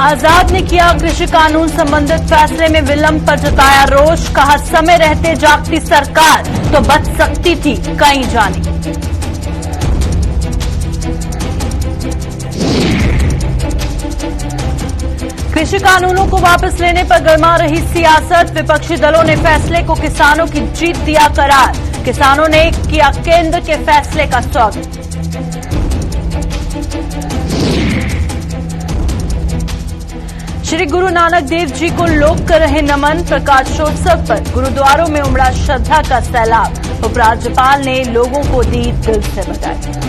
आजाद ने किया कृषि कानून संबंधित फैसले में विलंब पर जताया रोष। कहा समय रहते जागती सरकार तो बच सकती थी कई जाने। कृषि कानूनों को वापस लेने पर गरमा रही सियासत। विपक्षी दलों ने फैसले को किसानों की जीत दिया करार। किसानों ने किया केंद्र के फैसले का स्वागत। श्री गुरु नानक देव जी को लोग कर रहे नमन। प्रकाशोत्सव पर गुरुद्वारों में उमड़ा श्रद्धा का सैलाब। उपराज्यपाल ने लोगों को दी दिल से बधाई।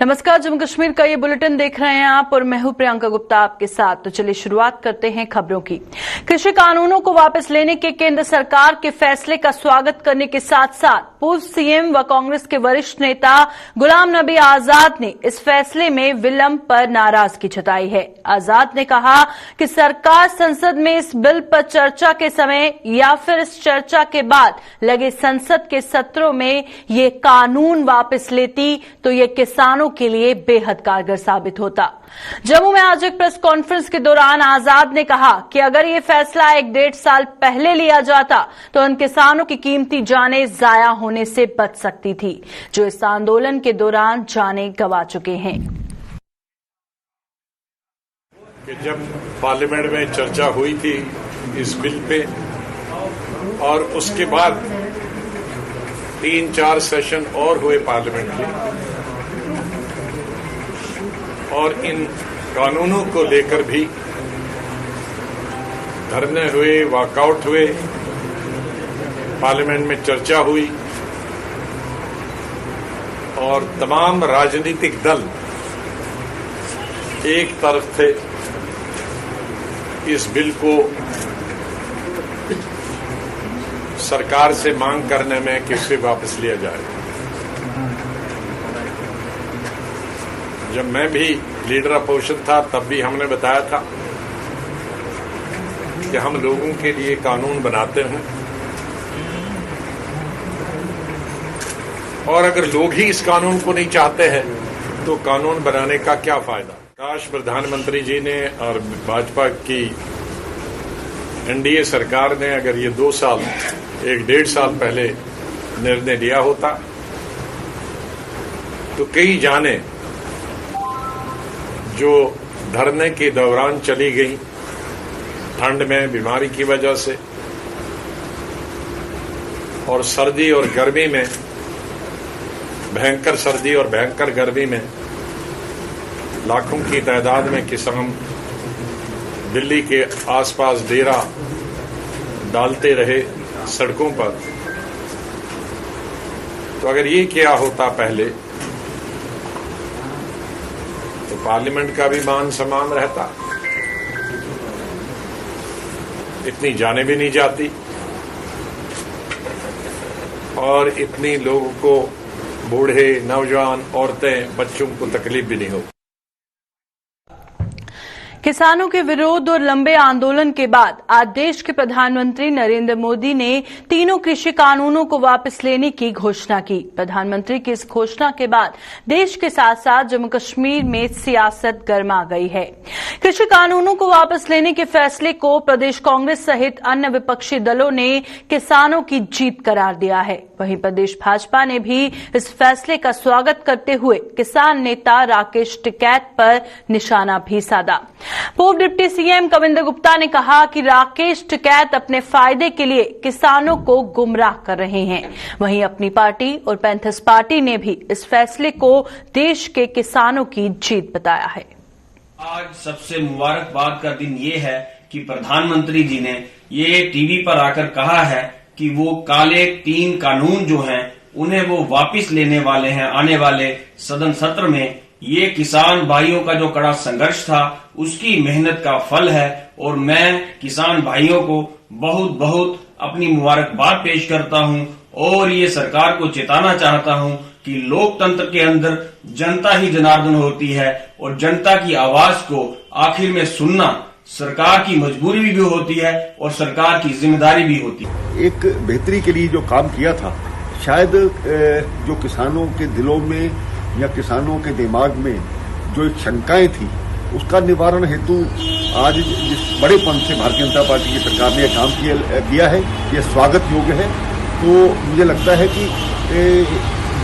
नमस्कार, जम्मू कश्मीर का ये बुलेटिन देख रहे हैं आप और मैं हूं प्रियंका गुप्ता आपके साथ। तो चलिए शुरुआत करते हैं खबरों की। कृषि कानूनों को वापस लेने के केंद्र सरकार के फैसले का स्वागत करने के साथ साथ पूर्व सीएम व कांग्रेस के वरिष्ठ नेता गुलाम नबी आजाद ने इस फैसले में विलंब पर नाराजगी जताई है। आजाद ने कहा कि सरकार संसद में इस बिल पर चर्चा के समय या फिर इस चर्चा के बाद लगे संसद के सत्रों में ये कानून वापस लेती तो ये किसानों के लिए बेहद कारगर साबित होता। जम्मू में आज एक प्रेस कॉन्फ्रेंस के दौरान आजाद ने कहा कि अगर ये फैसला 1-1.5 साल पहले लिया जाता तो उन किसानों की कीमती जानें जाया होने से बच सकती थी, जो इस आंदोलन के दौरान जानें गंवा चुके हैं। कि जब पार्लियामेंट में चर्चा हुई थी इस बिल पे और उसके बाद 3-4 सेशन और हुए पार्लियामेंट के और इन कानूनों को लेकर भी धरने हुए, वॉकआउट हुए, पार्लियामेंट में चर्चा हुई और तमाम राजनीतिक दल एक तरफ थे इस बिल को सरकार से मांग करने में कि उसे वापस लिया जाए। जब मैं भी लीडर अपोजिशन था तब भी हमने बताया था कि हम लोगों के लिए कानून बनाते हैं और अगर लोग ही इस कानून को नहीं चाहते हैं तो कानून बनाने का क्या फायदा। काश प्रधानमंत्री जी ने और भाजपा की एनडीए सरकार ने अगर ये 2 साल 1-1.5 साल पहले निर्णय लिया होता तो कई जाने जो धरने के दौरान चली गई ठंड में बीमारी की वजह से और सर्दी और गर्मी में, भयंकर सर्दी और भयंकर गर्मी में लाखों की तादाद में किसान दिल्ली के आसपास डेरा डालते रहे सड़कों पर। तो अगर ये किया होता पहले तो पार्लियामेंट का भी मान सम्मान रहता, इतनी जाने भी नहीं जाती और इतनी लोगों को, बूढ़े, नौजवान, औरतें, बच्चों को तकलीफ भी नहीं होती। किसानों के विरोध और लंबे आंदोलन के बाद आज देश के प्रधानमंत्री नरेंद्र मोदी ने तीनों कृषि कानूनों को वापस लेने की घोषणा की। प्रधानमंत्री की इस घोषणा के बाद देश के साथ साथ जम्मू कश्मीर में सियासत गर्मा गई है। कृषि कानूनों को वापस लेने के फैसले को प्रदेश कांग्रेस सहित अन्य विपक्षी दलों ने किसानों की जीत करार दिया है। वहीं प्रदेश भाजपा ने भी इस फैसले का स्वागत करते हुए किसान नेता राकेश टिकैत पर निशाना भी साधा। पूर्व डिप्टी सीएम कविंदर गुप्ता ने कहा कि राकेश टिकैत अपने फायदे के लिए किसानों को गुमराह कर रहे हैं। वहीं अपनी पार्टी और पैंथर्स पार्टी ने भी इस फैसले को देश के किसानों की जीत बताया है। आज सबसे मुबारकबाद का दिन ये है कि प्रधानमंत्री जी ने ये टीवी पर आकर कहा है कि वो काले 3 कानून जो हैं उन्हें वो वापस लेने वाले हैं आने वाले सदन सत्र में। ये किसान भाइयों का जो कड़ा संघर्ष था उसकी मेहनत का फल है और मैं किसान भाइयों को बहुत बहुत अपनी मुबारकबाद पेश करता हूं और ये सरकार को चेताना चाहता हूं कि लोकतंत्र के अंदर जनता ही जनार्दन होती है और जनता की आवाज को आखिर में सुनना सरकार की मजबूरी भी होती है और सरकार की जिम्मेदारी भी होती है। एक बेहतरी के लिए जो काम किया था शायद जो किसानों के दिलों में या किसानों के दिमाग में जो एक शंकाएं थी उसका निवारण हेतु आज जिस बड़ेपन से भारतीय जनता पार्टी की सरकार ने यह काम किया है, यह स्वागत योग्य है। तो मुझे लगता है कि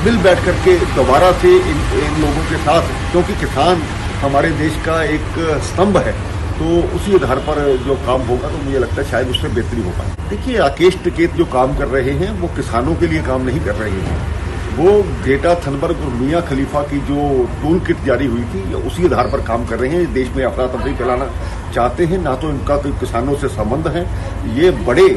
मिल बैठ करके दोबारा से इन लोगों के साथ, क्योंकि किसान हमारे देश का एक स्तंभ है, तो उसी आधार पर जो काम होगा तो मुझे लगता है शायद उसमें बेहतरी हो पाए। देखिए, राकेश टिकैत जो काम कर रहे हैं वो किसानों के लिए काम नहीं कर रहे हैं, वो ग्रेटा थनबर्ग और मियां खलीफा की जो टूल किट जारी हुई थी उसी आधार पर काम कर रहे हैं। देश में अफरा तफरी फैलाना चाहते हैं, ना तो इनका कोई किसानों से संबंध है। ये बड़े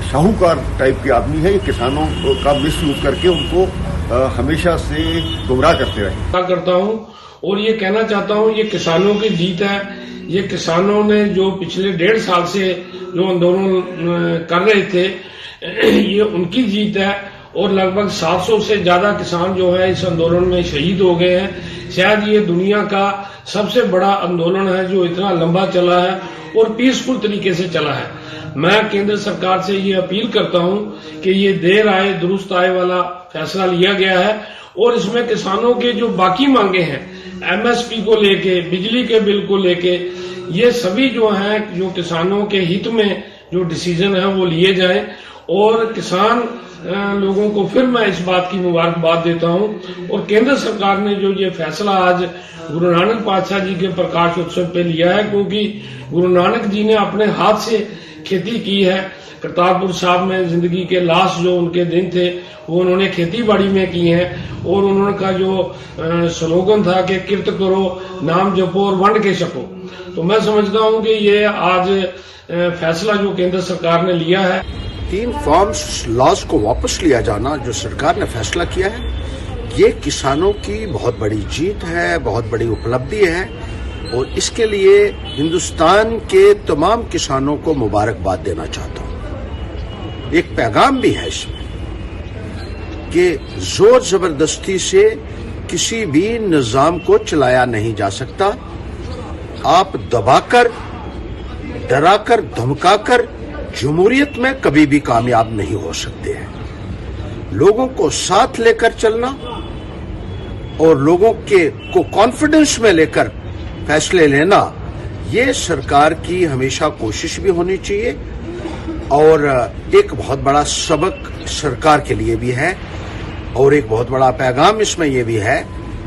शाहूकार टाइप के आदमी है, ये किसानों का मिसयूज करके उनको हमेशा से गुमराह करते रहे। करता हूं और ये कहना चाहता हूं, ये किसानों की जीत है। ये किसानों ने जो पिछले 1.5 साल से जो आंदोलन कर रहे थे, ये उनकी जीत है। और लगभग 700 से ज्यादा किसान जो है इस आंदोलन में शहीद हो गए हैं। शायद ये दुनिया का सबसे बड़ा आंदोलन है जो इतना लंबा चला है और पीसफुल तरीके से चला है। मैं केंद्र सरकार से ये अपील करता हूं कि ये देर आए दुरुस्त आए वाला फैसला लिया गया है और इसमें किसानों के जो बाकी मांगे हैं, एमएसपी को लेके, बिजली के बिल को लेके, ये सभी जो हैं जो किसानों के हित में जो डिसीजन है वो लिए जाएं। और किसान लोगों को फिर मैं इस बात की मुबारकबाद देता हूं। और केंद्र सरकार ने जो ये फैसला आज गुरु नानक पातशाह जी के प्रकाश उत्सव पे लिया है, क्योंकि गुरु नानक जी ने अपने हाथ से खेती की है। करतारपुर साहब में जिंदगी के लास्ट जो उनके दिन थे वो उन्होंने खेती बाड़ी में की है। और उन्होंने का जो स्लोगन था कि किरत करो, नाम जपो और वंड के छपो। तो मैं समझता हूं कि ये आज फैसला जो केंद्र सरकार ने लिया है, 3 फार्म्स लॉज को वापस लिया जाना जो सरकार ने फैसला किया है, ये किसानों की बहुत बड़ी जीत है, बहुत बड़ी उपलब्धि है। और इसके लिए हिंदुस्तान के तमाम किसानों को मुबारकबाद देना चाहता हूं। एक पैगाम भी है इसमें कि जोर जबरदस्ती से किसी भी निजाम को चलाया नहीं जा सकता। आप दबाकर, डराकर, धमकाकर जमहूरियत में कभी भी कामयाब नहीं हो सकते हैं। लोगों को साथ लेकर चलना और लोगों को कॉन्फिडेंस में लेकर फैसले लेना, ये सरकार की हमेशा कोशिश भी होनी चाहिए। और एक बहुत बड़ा सबक सरकार के लिए भी है और एक बहुत बड़ा पैगाम इसमें यह भी है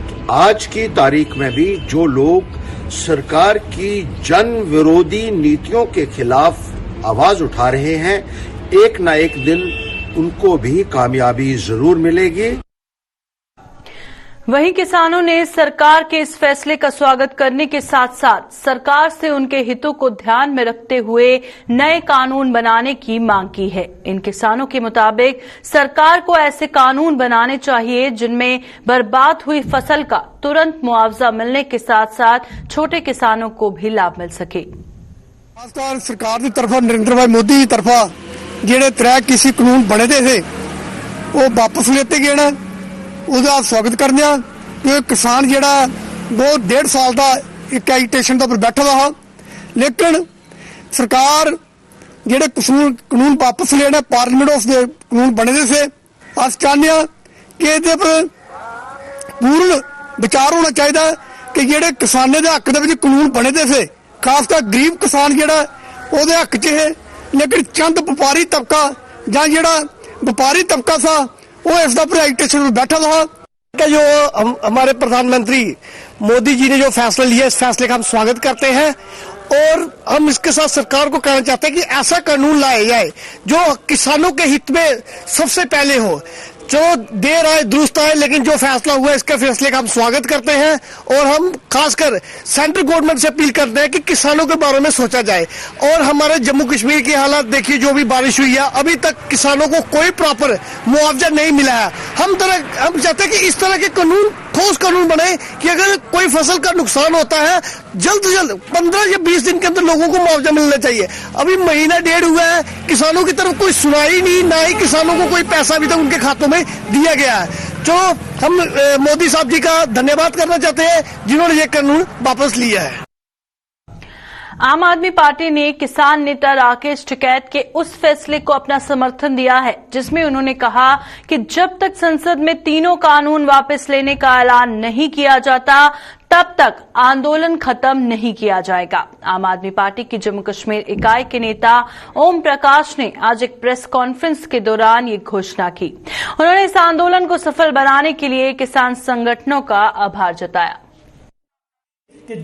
कि आज की तारीख में भी जो लोग सरकार की जन विरोधी नीतियों के खिलाफ आवाज उठा रहे हैं, एक ना एक दिन उनको भी कामयाबी जरूर मिलेगी। वहीं किसानों ने सरकार के इस फैसले का स्वागत करने के साथ साथ सरकार से उनके हितों को ध्यान में रखते हुए नए कानून बनाने की मांग की है। इन किसानों के मुताबिक सरकार को ऐसे कानून बनाने चाहिए जिनमें बर्बाद हुई फसल का तुरंत मुआवजा मिलने के साथ साथ छोटे किसानों को भी लाभ मिल सके। खासकर सरकार की तरफा, नरेंद्र भाई मोदी की तरफा ਜਿਹੜੇ 3 कृषि कानून बने थे वो वापस लेते गए ना, ਉਹਦਾ ਸਵਾਗਤ ਕਰਦੇ ਆ। ਕਿ ਕਿਸਾਨ ਜਿਹੜਾ ਬਹੁਤ 1.5 ਸਾਲ ਦਾ ਇੱਕ ਐਜੀਟੇਸ਼ਨ ਦੇ ਉੱਪਰ ਬੈਠਾ ਰਹਾ, ਲੇਕਿਨ ਸਰਕਾਰ ਜਿਹੜੇ ਕਾਨੂੰਨ ਵਾਪਸ ਲੈਣੇ ਪਾਰਲੀਮੈਂਟ ਉਸ ਦੇ ਕਾਨੂੰਨ ਬਣੇ ਦੇ ਸੇ। ਅਸੀਂ ਚਾਹੁੰਦੇ ਆ ਕਿ ਇਹਦੇ ਪਰ ਪੂਰਨ ਵਿਚਾਰ ਹੋਣਾ ਚਾਹੀਦਾ ਕਿ ਜਿਹੜੇ ਕਿਸਾਨਾਂ ਦੇ ਹੱਕ ਦੇ ਵਿੱਚ ਕਾਨੂੰਨ ਬਣੇ ਦੇ ਸੇ, ਖਾਸ ਕਰ ਗਰੀਬ ਕਿਸਾਨ ਜਿਹੜਾ ਉਹਦੇ ਹੱਕ 'ਚ ਹੈ। ਲੇਕਿਨ ਚੰਦ ਵਪਾਰੀ ਤਬਕਾ ਜਾਂ ਜਿਹੜਾ ਵਪਾਰੀ ਤਬਕਾ सा वो इसका एजिटेशन में बैठा रहा। जो हमारे प्रधानमंत्री मोदी जी ने जो फैसला लिया, इस फैसले का हम स्वागत करते हैं और हम इसके साथ सरकार को कहना चाहते हैं कि ऐसा कानून लाया जाए जो किसानों के हित में सबसे पहले हो। जो देर आए दुरुस्त आए, लेकिन जो फैसला हुआ इसके फैसले का हम स्वागत करते हैं और हम खासकर सेंट्रल गवर्नमेंट से अपील करते हैं कि किसानों के बारे में सोचा जाए। और हमारे जम्मू कश्मीर की हालात देखिए, जो भी बारिश हुई है अभी तक किसानों को कोई प्रॉपर मुआवजा नहीं मिला है। हम चाहते हैं कि इस तरह के कानून, ठोस कानून बने कि अगर कोई फसल का नुकसान होता है जल्द से जल्द 15 या 20 दिन के अंदर लोगों को मुआवजा मिलना चाहिए। अभी महीना 1.5 हुआ है, किसानों की तरफ कोई सुनाई नहीं, ना ही किसानों को कोई पैसा अभी तक उनके खातों में दिया गया है। जो हम मोदी साहब जी का धन्यवाद करना चाहते हैं जिन्होंने ये कानून वापस लिया है। आम आदमी पार्टी ने किसान नेता राकेश टिकैत के उस फैसले को अपना समर्थन दिया है जिसमें उन्होंने कहा कि जब तक संसद में तीनों कानून वापस लेने का ऐलान नहीं किया जाता तब तक आंदोलन खत्म नहीं किया जाएगा। आम आदमी पार्टी की जम्मू कश्मीर इकाई के नेता ओम प्रकाश ने आज एक प्रेस कॉन्फ्रेंस के दौरान ये घोषणा की। उन्होंने इस आंदोलन को सफल बनाने के लिए किसान संगठनों का आभार जताया कि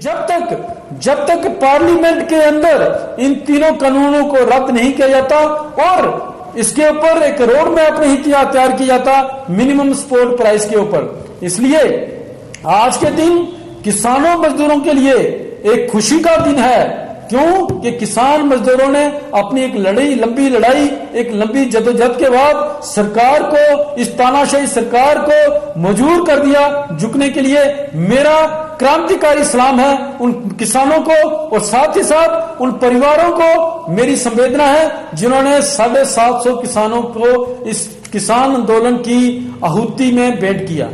जब तक पार्लियामेंट के अंदर इन तीनों कानूनों को रद्द नहीं किया जाता और इसके ऊपर एक रोड मैप नहीं तैयार किया जाता मिनिमम सपोर्ट प्राइस के ऊपर। इसलिए आज के दिन किसानों मजदूरों के लिए एक खुशी का दिन है। क्यों कि किसान मजदूरों ने अपनी एक लंबी लड़ाई एक लंबी जदोजहद के बाद सरकार को, इस तानाशाही सरकार को मजबूर कर दिया झुकने के लिए। मेरा क्रांतिकारी सलाम है उन किसानों को और साथ ही साथ उन परिवारों को मेरी संवेदना है जिन्होंने 750 किसानों को इस किसान आंदोलन की आहुति में भेंट किया।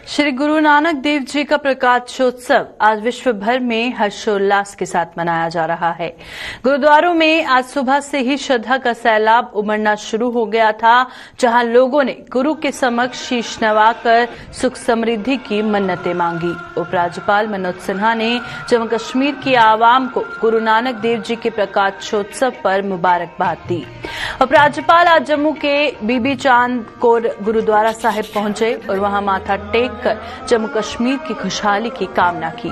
श्री गुरु नानक देव जी का प्रकाशोत्सव आज विश्व भर में हर्षोल्लास के साथ मनाया जा रहा है। गुरुद्वारों में आज सुबह से ही श्रद्धा का सैलाब उमड़ना शुरू हो गया था, जहां लोगों ने गुरु के समक्ष शीश नवाकर सुख समृद्धि की मन्नतें मांगी। उपराज्यपाल मनोज सिन्हा ने जम्मू कश्मीर की आवाम को गुरु नानक देव जी के प्रकाशोत्सव पर मुबारकबाद दी। उपराज्यपाल आज जम्मू के बीबी चांद कोर गुरुद्वारा साहिब पहुंचे और वहां माथा टेक कर जम्मू कश्मीर की खुशहाली की कामना की।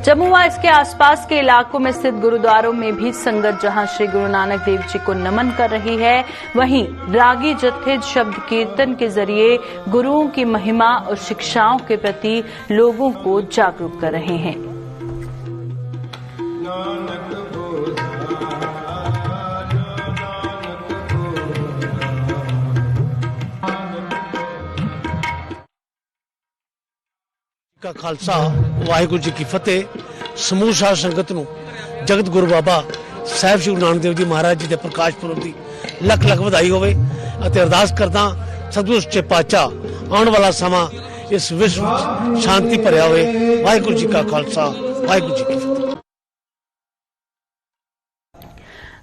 जम्मू व इसके आसपास के इलाकों में स्थित गुरुद्वारों में भी संगत जहां श्री गुरु नानक देव जी को नमन कर रही है, वहीं रागी जत्थे शब्द कीर्तन के जरिए गुरुओं की महिमा और शिक्षाओं के प्रति लोगों को जागरूक कर रहे हैं। का खालसा वाहिगुरु जी की फतेह। समूह साध संगत ਨੂੰ ਜਗਤ ਗੁਰੂ ਬਾਬਾ ਸਾਹਿਬ ਸ਼੍ਰੀ ਗੁਰੂ ਨਾਨਕ ਦੇਵ ਜੀ ਮਹਾਰਾਜ ਜੀ ਦੇ ਪ੍ਰਕਾਸ਼ ਪੁਰਬ ਦੀ ਲੱਖ ਲੱਖ ਵਧਾਈ ਹੋਵੇ ਅਤੇ ਅਰਦਾਸ ਕਰਦਾ ਸਤਿਗੁਰੂ ਸੱਚੇ ਪਾਤਸ਼ਾਹ ਆਉਣ ਵਾਲਾ ਸਮਾਂ ਇਸ ਵਿਸ਼ਵ ਵਿੱਚ ਸ਼ਾਂਤੀ ਭਰਿਆ ਹੋਵੇ। ਵਾਹਿਗੁਰੂ ਜੀ ਕਾ ਖਾਲਸਾ ਵਾਹਿਗੁਰੂ ਜੀ ਕੀ ਫਤਿਹ।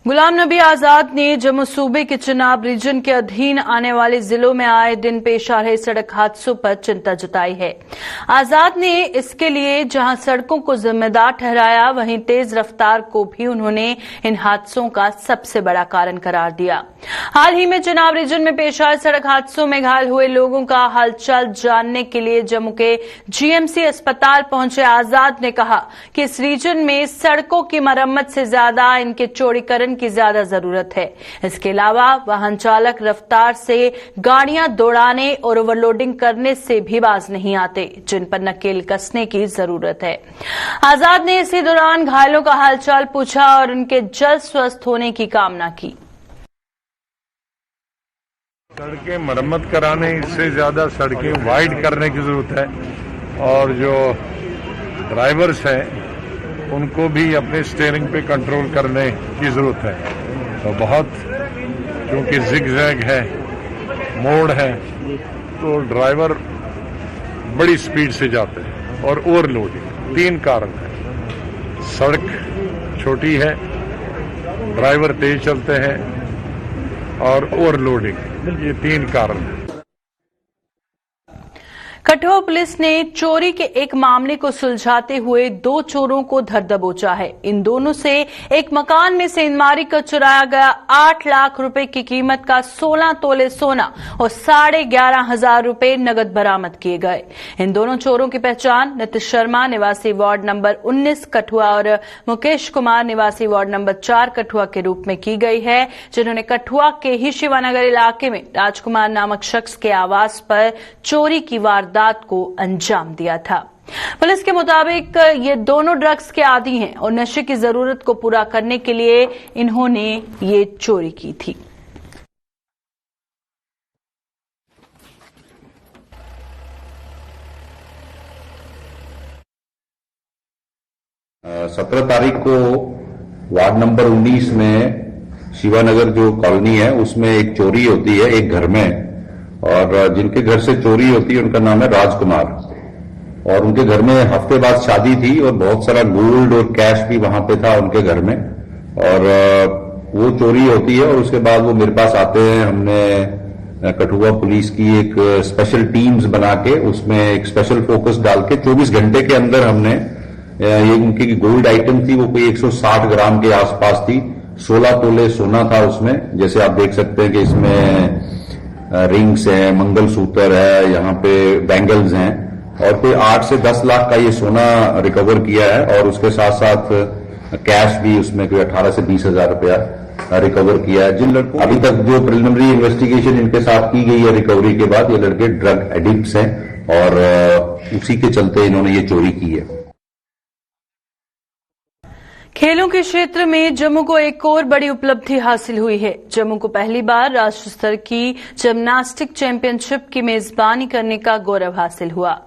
गुलाम नबी आजाद ने जम्मू सूबे के चिनाब रीजन के अधीन आने वाले जिलों में आए दिन पेश आ रहे सड़क हादसों पर चिंता जताई है। आजाद ने इसके लिए जहां सड़कों को जिम्मेदार ठहराया, वहीं तेज रफ्तार को भी उन्होंने इन हादसों का सबसे बड़ा कारण करार दिया। हाल ही में चिनाब रीजन में पेश आए सड़क हादसों में घायल हुए लोगों का हालचाल जानने के लिए जम्मू के जीएमसी अस्पताल पहुंचे आजाद ने कहा कि इस रीजन में सड़कों की मरम्मत से ज्यादा इनके चौड़ीकरण की ज्यादा जरूरत है। इसके अलावा वाहन चालक रफ्तार से गाड़ियां दौड़ाने और ओवरलोडिंग करने से भी बाज नहीं आते, जिन पर नकेल कसने की जरूरत है। आजाद ने इसी दौरान घायलों का हालचाल पूछा और उनके जल्द स्वस्थ होने की कामना की। सड़कें मरम्मत कराने इससे ज्यादा सड़कें वाइड करने की जरूरत है और जो ड्राइवर्स हैं उनको भी अपने स्टीयरिंग पे कंट्रोल करने की जरूरत है। तो बहुत क्योंकि जिग-जैग है, मोड़ है, तो ड्राइवर बड़ी स्पीड से जाते हैं और ओवरलोडिंग। 3 कारण है, सड़क छोटी है, ड्राइवर तेज चलते हैं और ओवरलोडिंग, ये 3 कारण है। कठुआ पुलिस ने चोरी के एक मामले को सुलझाते हुए 2 चोरों को धर दबोचा है। इन दोनों से एक मकान में से इनमारी कर चुराया गया 8 लाख रुपए की कीमत का 16 तोले सोना और 11,500 रुपए नगद बरामद किए गए। इन दोनों चोरों की पहचान नितिश शर्मा निवासी वार्ड नंबर 19 कठुआ और मुकेश कुमार निवासी वार्ड नंबर 4 कठुआ के रूप में की गई है, जिन्होंने कठुआ के ही शिवानगर इलाके में राजकुमार नामक शख्स के आवास पर चोरी की वारदात को अंजाम दिया था। पुलिस के मुताबिक ये दोनों ड्रग्स के आदी हैं और नशे की जरूरत को पूरा करने के लिए इन्होंने ये चोरी की थी। सत्रह तारीख को वार्ड नंबर 19 में शिवानगर जो कॉलोनी है उसमें एक चोरी होती है एक घर में, और जिनके घर से चोरी होती है उनका नाम है राजकुमार। और उनके घर में हफ्ते बाद शादी थी और बहुत सारा गोल्ड और कैश भी वहां पे था उनके घर में, और वो चोरी होती है और उसके बाद वो मेरे पास आते हैं। हमने कठुआ पुलिस की एक स्पेशल टीम्स बना के उसमें एक स्पेशल फोकस डाल के 24 घंटे के अंदर हमने ये उनकी गोल्ड आइटम थी, वो कोई 160 ग्राम के आसपास थी। 16 तोले सोना था उसमें, जैसे आप देख सकते हैं कि इसमें रिंग्स हैं, मंगलसूत्र है, यहाँ पे बैंगल्स हैं, और कोई 8 से 10 लाख का ये सोना रिकवर किया है। और उसके साथ साथ कैश भी उसमें कोई 18 से 20 हजार रुपया रिकवर किया है। जिन लड़कों अभी तक जो प्रिलिमिनरी इन्वेस्टिगेशन इनके साथ की गई है रिकवरी के बाद, ये लड़के ड्रग एडिक्ट्स हैं और उसी के चलते इन्होंने ये चोरी की है। खेलों के क्षेत्र में जम्मू को एक और बड़ी उपलब्धि हासिल हुई है। जम्मू को पहली बार राष्ट्र स्तर की जिम्नास्टिक चैंपियनशिप की मेजबानी करने का गौरव हासिल हुआ।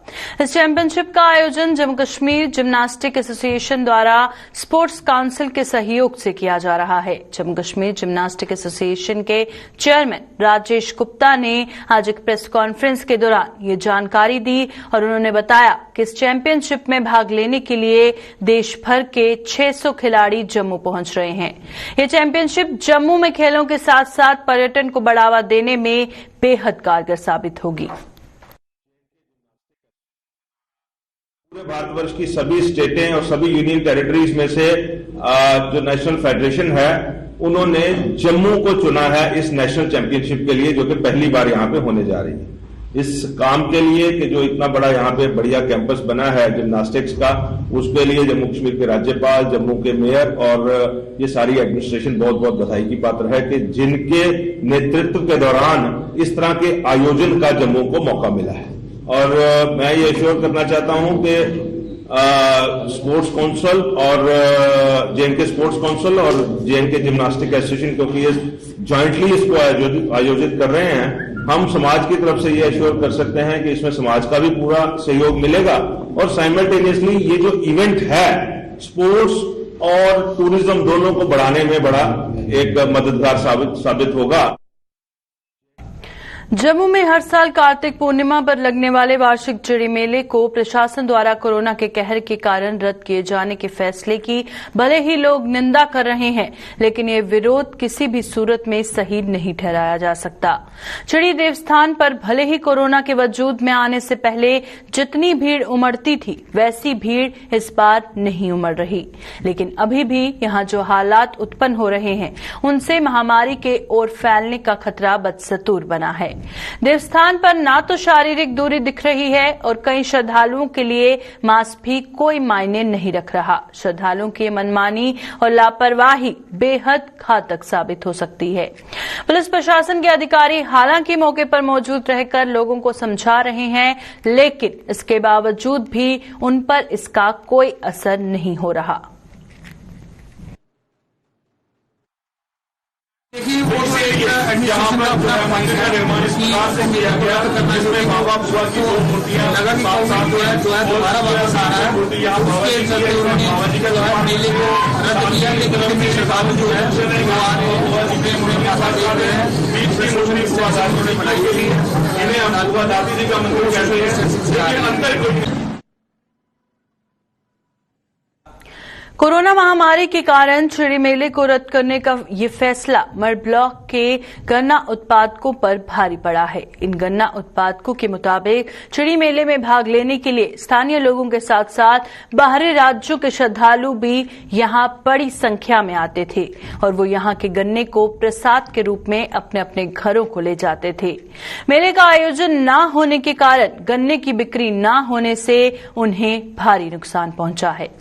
इस चैंपियनशिप का आयोजन जम्मू कश्मीर जिम्नास्टिक एसोसिएशन द्वारा स्पोर्ट्स काउंसिल के सहयोग से किया जा रहा है। जम्मू कश्मीर जिम्नास्टिक एसोसिएशन के चेयरमैन राजेश गुप्ता ने आज एक प्रेस कॉन्फ्रेंस के दौरान ये जानकारी दी और उन्होंने बताया कि इस चैंपियनशिप में भाग लेने के लिए देश भर के 600 खिलाड़ी जम्मू पहुंच रहे हैं। ये चैंपियनशिप जम्मू में खेलों के साथ साथ पर्यटन को बढ़ावा देने में बेहद कारगर साबित होगी। पूरे भारतवर्ष की सभी स्टेटें और सभी यूनियन टेरिटरीज में से जो नेशनल फेडरेशन है उन्होंने जम्मू को चुना है इस नेशनल चैंपियनशिप के लिए, जो कि पहली बार यहां पे होने जा रही है। इस काम के लिए कि जो इतना बड़ा यहाँ पे बढ़िया कैंपस बना है जिम्नास्टिक्स का, उसके लिए जम्मू कश्मीर के राज्यपाल, जम्मू के मेयर और ये सारी एडमिनिस्ट्रेशन बहुत बहुत बधाई की पात्र है कि जिनके नेतृत्व के दौरान इस तरह के आयोजन का जम्मू को मौका मिला है। और मैं ये एश्योर करना चाहता हूं कि स्पोर्ट्स काउंसिल और जेएनके स्पोर्ट्स काउंसिल और जेएनके जिम्नास्टिक एसोसिएशन, क्योंकि ये ज्वाइंटली इसको आयोजित कर रहे हैं, हम समाज की तरफ से ये एश्योर कर सकते हैं कि इसमें समाज का भी पूरा सहयोग मिलेगा और साइमल्टेनियसली ये जो इवेंट है स्पोर्ट्स और टूरिज्म दोनों को बढ़ाने में बड़ा एक मददगार साबित होगा। जम्मू में हर साल कार्तिक पूर्णिमा पर लगने वाले वार्षिक चिड़ी मेले को प्रशासन द्वारा कोरोना के कहर के कारण रद्द किए जाने के फैसले की भले ही लोग निंदा कर रहे हैं, लेकिन ये विरोध किसी भी सूरत में सही नहीं ठहराया जा सकता। चिड़ी देवस्थान पर भले ही कोरोना के वजूद में आने से पहले जितनी भीड़ उमड़ती थी वैसी भीड़ इस बार नहीं उमड़ रही, लेकिन अभी भी यहाँ जो हालात उत्पन्न हो रहे हैं उनसे महामारी के ओर फैलने का खतरा बदस्तूर बना है। देवस्थान पर ना तो शारीरिक दूरी दिख रही है और कई श्रद्धालुओं के लिए मास्क भी कोई मायने नहीं रख रहा। श्रद्धालुओं की मनमानी और लापरवाही बेहद घातक साबित हो सकती है। पुलिस प्रशासन के अधिकारी हालांकि मौके पर मौजूद रहकर लोगों को समझा रहे हैं, लेकिन इसके बावजूद भी उन पर इसका कोई असर नहीं हो रहा। देखिए वो एडमिनिस्ट्रेशन का अपना मंदिर का निर्माण इस प्रकार से किया गया जिसमें बाबा बुआ की दो मूर्तियां लगा कि साथ जो है दोबारा वापस आ रहा है, उसके चलते उन्होंने मेले को रद्द किया। लेकिन फिर श्रद्धालु जो है वो अपने माता दे रहे हैं। बीच की मूर्ति बुआ दादी ने बनाई थी, इन्हें हम बुआ दादी जी का मंदिर कहते हैं, लेकिन अंदर कोई कोरोना महामारी के कारण चिड़ी मेले को रद्द करने का ये फैसला मड ब्लॉक के गन्ना उत्पादकों पर भारी पड़ा है। इन गन्ना उत्पादकों के मुताबिक चिड़ी मेले में भाग लेने के लिए स्थानीय लोगों के साथ साथ बाहरी राज्यों के श्रद्धालु भी यहां बड़ी संख्या में आते थे और वो यहां के गन्ने को प्रसाद के रूप में अपने अपने घरों को ले जाते थे। मेले का आयोजन न होने के कारण गन्ने की बिक्री न होने से उन्हें भारी नुकसान पहुंचा है।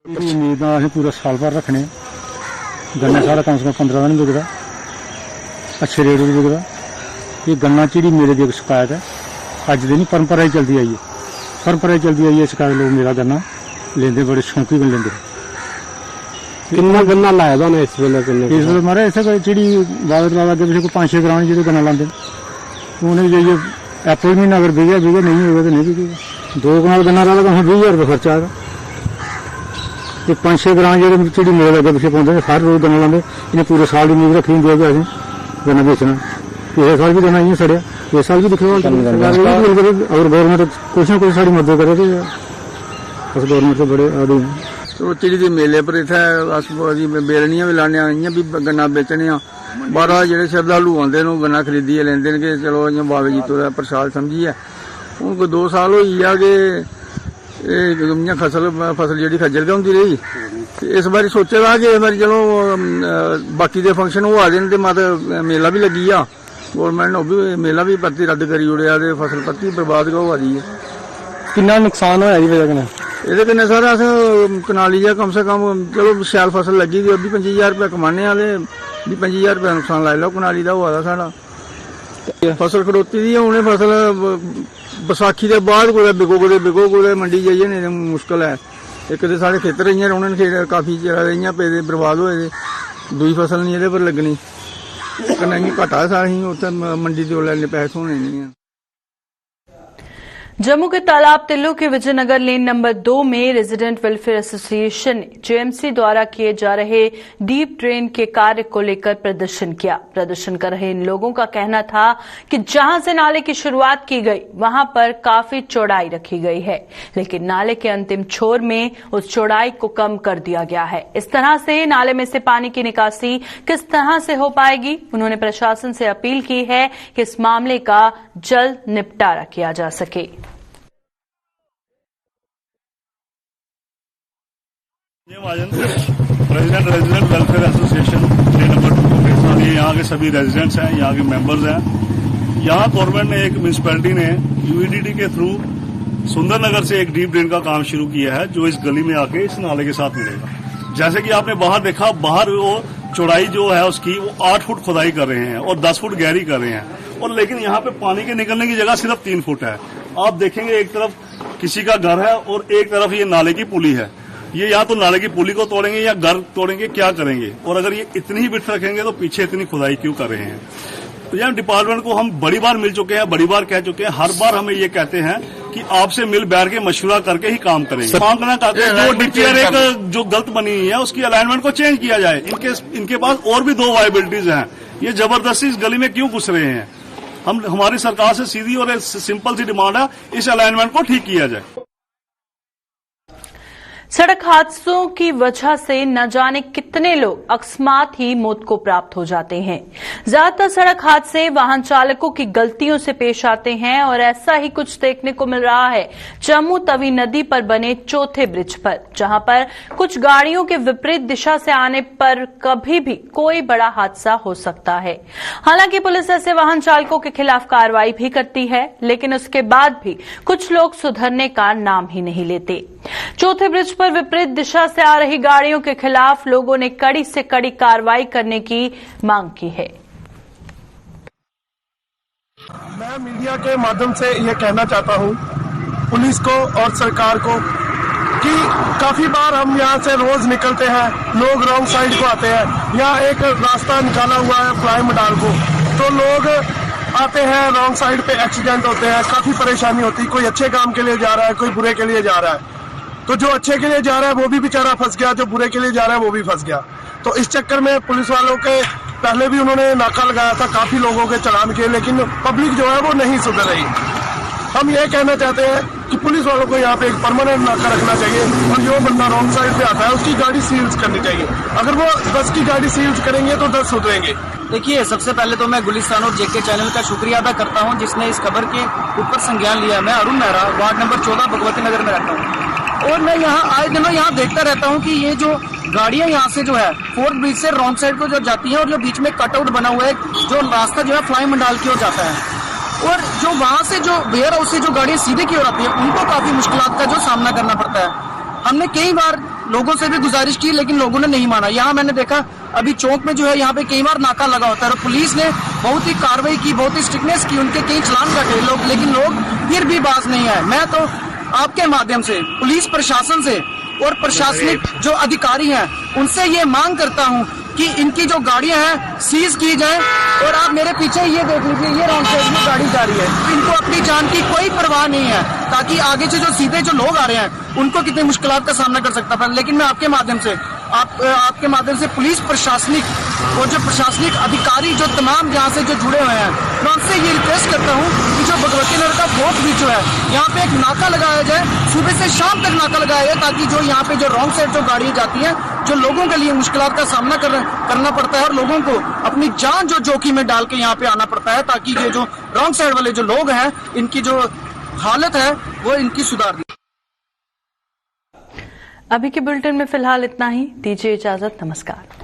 उम्मीद असें पूरा साल भर रखने गन्ना साढ़ा कम से कम 15 दिन बिकदा, अच्छे रेट भी बिकदा। ये गन्ना चिड़ी मेले की शिकायत है, अज दिन परंपरा ही चलती आई है, परंपरा चलती आई है। शिकायत लोग मेरा गन्ना लेंदे बड़े शौकी बन लेंदे। कितना गन्ना लाया था इस वेले? इस वेले मारे इतने चिड़ी बाबत ला के कोई 5-6 ग्राम जो गन्ना लाते उन्हें जाइए एप्पल महीना अगर बिके नहीं होगा तो नहीं बिकेगा। 2 कनाल गन्ना ला लगा 20,000 रुपये खर्चा आएगा। 5-6 ग्राम जो चिड़ी मेले लगे पिछले पाते हर रोज गन्ना लाते, इन्हें पूरे साल की उम्मीद रखी होंगी कि असें गन्ना बेचना। पिछले साल भी गन्ना इं सड़िया, इस साल भी दिखो अगर गौरमेंट कुछ ना कुछ साड़ी मदद करे तो अस गौरमेंट तो बड़े आदि चिड़ी के मेले पर इत्थे अस बेलनियां भी लाने इं भी गन्ना बेचने बाहर जेह्ड़े श्रद्धालु आंदे न गन्ना खरीदियै लैंदे न कि चलो इयां बाबे जित्तो दा प्रसाद समझियै। हुण कोई 2 साल होई गेआ कि इयां फसल जेह्ड़ी खज्जल गै होंदी रेही। इस बारी सोचे दा कि इस बारी चलो बाकी दे फंक्शन होआ दे न ते मत मेला भी लग्गी गेआ, गौरमेंट ने भी मेला भी परती रद्द करी ओड़ेआ ते फसल परती बर्बाद गै होआ दी है। किन्ना नुकसान होया जी वजह कन्नै? एह्दे कन्नै सर अस कनाली जा कम से कम चलो शैल फसल लग्गी दी 20-25 हज़ार रुपया कमाने आं ते 20-25 हज़ार रुपया नुकसान लाई लैओ कनाली दा होआ दा साढ़ा। फसल खड़ोती दी है, उ'नें फसल बसाखी दे बाद कुदै बिको कुदै मंडी जाइयै नेईं मुश्कल है। एक ते साढ़े खेतर इ'यां रौह्ने न काफी चिर इ'यां पेदे बर्बाद होए दे, दूई फसल नहीं एह्दे पर लग्गनी, कन्नै इ'यां घाटा असें उत्थै मंडी दे ओल्लै इन्ने पैसे थ्होने नहीं है। जम्मू के तालाब तिल्लू के विजयनगर लेन नंबर 2 में रेजिडेंट वेलफेयर एसोसिएशन ने जेएमसी द्वारा किए जा रहे डीप ड्रेन के कार्य को लेकर प्रदर्शन किया। प्रदर्शन कर रहे इन लोगों का कहना था कि जहां से नाले की शुरुआत की गई वहां पर काफी चौड़ाई रखी गई है, लेकिन नाले के अंतिम छोर में उस चौड़ाई को कम कर दिया गया है। इस तरह से नाले में से पानी की निकासी किस तरह से हो पाएगी? उन्होंने प्रशासन से अपील की है कि इस मामले का जल्द निपटारा किया जा सके। President resident welfare association number 2 के साथ ये यहाँ के सभी रेजिडेंट्स हैं, यहाँ के मेंबर्स हैं। यहाँ गवर्नमेंट ने एक म्यूनिसिपैलिटी ने यूईडीडी के थ्रू सुंदरनगर से एक डीप ड्रेन का काम शुरू किया है जो इस गली में आके इस नाले के साथ मिलेगा। जैसे कि आपने बाहर देखा, बाहर वो चौड़ाई जो है उसकी वो 8 फुट खुदाई कर रहे हैं और 10 फुट गहरी कर रहे हैं, और लेकिन यहाँ पे पानी के निकलने की जगह सिर्फ 3 फुट है। आप देखेंगे एक तरफ किसी का घर है और एक तरफ ये नाले की पुली है। ये या तो नाले की पुली को तोड़ेंगे या घर तोड़ेंगे, क्या करेंगे? और अगर ये इतनी ही बिठ रखेंगे तो पीछे इतनी खुदाई क्यों कर रहे हैं? तो यहाँ डिपार्टमेंट को हम बड़ी बार मिल चुके हैं, बड़ी बार कह चुके हैं, हर बार हमें ये कहते हैं कि आपसे मिल बैठ के मशवरा करके ही काम करेंगे। मांगना चाहते हैं जो डीपीआर एक जो गलत बनी हुई है उसकी अलाइनमेंट को चेंज किया जाए। इनके पास और भी 2 वायबिलिटीज हैं, ये जबरदस्ती इस गली में क्यों घुस रहे हैं? हमारी सरकार से सीधी और सिंपल सी डिमांड है, इस अलाइनमेंट को ठीक किया जाए। सड़क हादसों की वजह से न जाने कितने लोग अकस्मात ही मौत को प्राप्त हो जाते हैं। ज्यादातर सड़क हादसे वाहन चालकों की गलतियों से पेश आते हैं और ऐसा ही कुछ देखने को मिल रहा है जम्मू तवी नदी पर बने चौथे ब्रिज पर, जहां पर कुछ गाड़ियों के विपरीत दिशा से आने पर कभी भी कोई बड़ा हादसा हो सकता है। हालांकि पुलिस ऐसे वाहन चालकों के खिलाफ कार्रवाई भी करती है, लेकिन उसके बाद भी कुछ लोग सुधरने का नाम ही नहीं लेते। चौथे ब्रिज पर विपरीत दिशा से आ रही गाड़ियों के खिलाफ लोगों ने कड़ी से कड़ी कार्रवाई करने की मांग की है। मैं मीडिया के माध्यम से यह कहना चाहता हूं पुलिस को और सरकार को कि काफी बार हम यहां से रोज निकलते हैं, लोग रॉन्ग साइड को आते हैं। यहाँ एक रास्ता निकाला हुआ है फ्लाई मडाल को, तो लोग आते हैं रॉन्ग साइड पे, एक्सीडेंट होते हैं, काफी परेशानी होती है। कोई अच्छे काम के लिए जा रहा है, कोई बुरे के लिए जा रहा है। तो जो अच्छे के लिए जा रहा है वो भी बेचारा फंस गया, जो बुरे के लिए जा रहा है वो भी फंस गया। तो इस चक्कर में पुलिस वालों के पहले भी उन्होंने नाका लगाया था काफी लोगों के चलान के, लेकिन पब्लिक जो है वो नहीं सुधर रही। हम ये कहना चाहते हैं कि पुलिस वालों को यहाँ पे एक परमानेंट नाका रखना चाहिए और जो बंदा रॉन्ग साइड पे आता है उसकी गाड़ी सील्स करनी चाहिए। अगर वो 10 की गाड़ी सील्स करेंगे तो 10 सुधरेंगे। देखिए, सबसे पहले तो मैं गुलिस्तान और जेके चैनल का शुक्रिया अदा करता हूं जिसने इस खबर के ऊपर संज्ञान लिया। मैं अरुण मेहरा, वार्ड नंबर 14 भगवती नगर में रहता हूं और मैं यहाँ आए दिनों यहाँ देखता रहता हूँ कि ये जो गाड़ियां यहाँ से जो है 4th ब्रिज से रॉन्ग साइड को जो जाती हैं और जो बीच में कटआउट बना हुआ है, जो रास्ता जो है फ्लाई मंडाल की ओर जाता है, और जो वहां से जो वेयर हाउस से जो गाड़ियां सीधे की ओर आती है उनको काफी मुश्किलात का जो सामना करना पड़ता है। हमने कई बार लोगों से भी गुजारिश की लेकिन लोगों ने नहीं माना। यहाँ मैंने देखा अभी चौक में जो है यहाँ पे कई बार नाका लगा होता है और पुलिस ने बहुत ही कार्रवाई की, बहुत ही स्ट्रिक्टनेस की, उनके कई चलान काटे लोग, लेकिन लोग फिर भी बाज नहीं आए। मैं तो आपके माध्यम से पुलिस प्रशासन से और प्रशासनिक जो अधिकारी हैं उनसे ये मांग करता हूं कि इनकी जो गाड़ियां हैं सीज की जाए। और आप मेरे पीछे ये देख लीजिए, ये रॉन्ग साइड में गाड़ी जा रही है, इनको अपनी जान की कोई परवाह नहीं है, ताकि आगे से जो सीधे जो लोग आ रहे हैं उनको कितनी मुश्किलात का सामना कर सकता था। लेकिन मैं आपके माध्यम से पुलिस प्रशासनिक और जो प्रशासनिक अधिकारी जो तमाम यहाँ से जो जुड़े हुए हैं, मैं उनसे ये रिक्वेस्ट करता हूँ कि जो भगवती नगर का फोर्थ ब्रिज जो है, यहाँ पे एक नाका लगाया जाए, सुबह से शाम तक नाका लगाया जाए, ताकि जो यहाँ पे जो रॉन्ग साइड जो गाड़ियाँ जाती हैं, जो लोगों के लिए मुश्किलात का सामना करना पड़ता है और लोगों को अपनी जान जो जोखिम में डाल के यहाँ पे आना पड़ता है, ताकि ये जो रॉन्ग साइड वाले जो लोग हैं, इनकी जो हालत है वो इनकी सुधार दी। अभी के बुलेटिन में फिलहाल इतना ही, दीजिए इजाजत, नमस्कार।